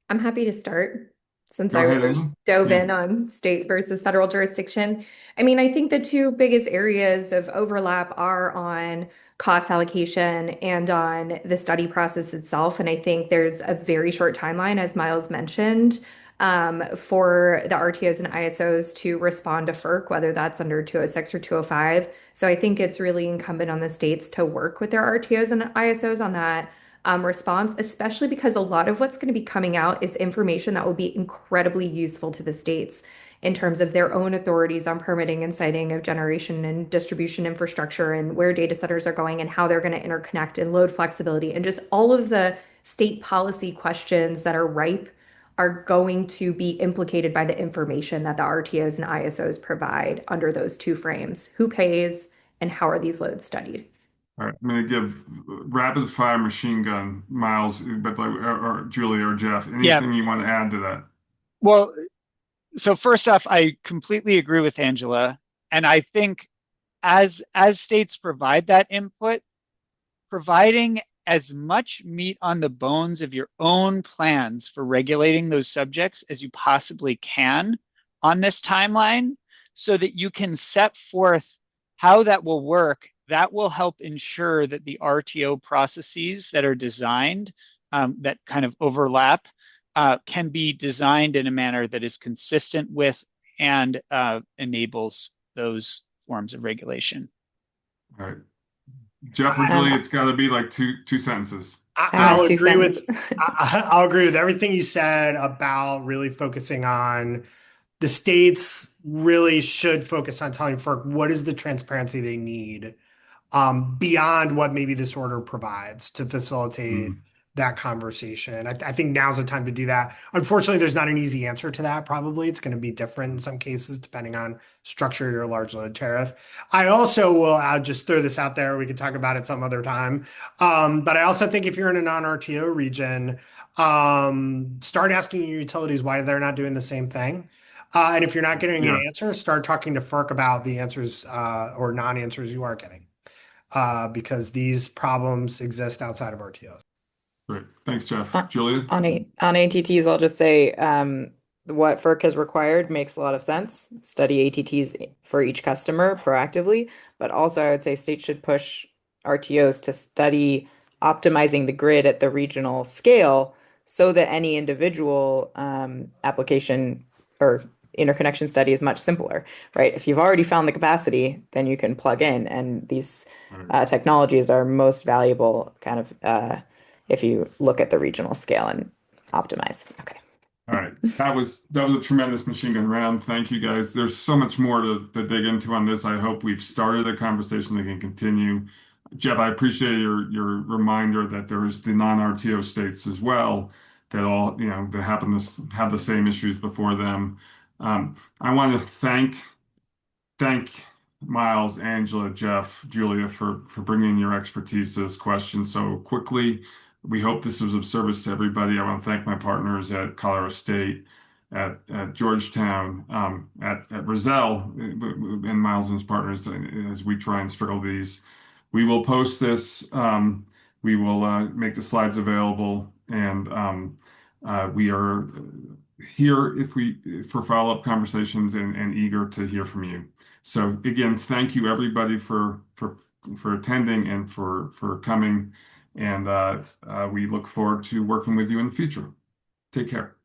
I'm happy to start since Go I ahead, really Angela. dove in on state versus federal jurisdiction. I mean, I think the two biggest areas of overlap are on cost allocation and on the study process itself. And I think there's a very short timeline, as Miles mentioned, for the RTOs and ISOs to respond to FERC, whether that's under 206 or 205. So I think it's really incumbent on the states to work with their RTOs and ISOs on that response, especially because a lot of what's going to be coming out is information that will be incredibly useful to the states in terms of their own authorities on permitting and siting of generation and distribution infrastructure and where data centers are going and how they're going to interconnect and load flexibility and just all of the state policy questions that are ripe are going to be implicated by the information that the RTOs and ISOs provide under those two frames. Who pays and how are these loads studied? All right, I'm going to give rapid fire machine gun, Miles, but or Julie or Jeff, anything you want to add to that? Well, so first off, I completely agree with Angela. And I think as states provide that input, providing as much meat on the bones of your own plans for regulating those subjects as you possibly can on this timeline so that you can set forth how that will work. That will help ensure that the RTO processes that are designed that kind of overlap can be designed in a manner that is consistent with and enables those forms of regulation. All right. Jeff or Julie, it's got to be like two sentences. I'll agree with everything you said about really focusing on the states really should focus on telling FERC what is the transparency they need beyond what maybe this order provides to facilitate that conversation. I think now's the time to do that. Unfortunately, there's not an easy answer to that. Probably it's going to be different in some cases depending on structure of your large load tariff. I also will I'll just throw this out there. We can talk about it some other time. But I also think if you're in a non-RTO region, start asking your utilities why they're not doing the same thing. And if you're not getting an answer, start talking to FERC about the answers or non-answers you are getting, because these problems exist outside of RTOs. Great. Thanks, Jeff. Julia? On ATTs, I'll just say what FERC has required makes a lot of sense. Study ATTs for each customer proactively, but also I would say states should push RTOs to study optimizing the grid at the regional scale so that any individual application or interconnection study is much simpler, right? If you've already found the capacity, then you can plug in, and these technologies are most valuable kind of if you look at the regional scale and optimize. Okay. All right. That was a tremendous machine gun round. Thank you, guys. There's so much more to dig into on this. I hope we've started a conversation that can continue. Jeff, I appreciate your reminder that there's the non-RTO states as well that all, that happen to have the same issues before them. I want to thank Miles, Angela, Jeff, Julia for bringing your expertise to this question so quickly. We hope this was of service to everybody. I want to thank my partners at Colorado State, at Georgetown, at Roselle, and Miles and his partners as we try and struggle these. We will post this. We will make the slides available, and we are here for follow-up conversations and eager to hear from you. So again, thank you everybody for attending and for coming. And we look forward to working with you in the future. Take care.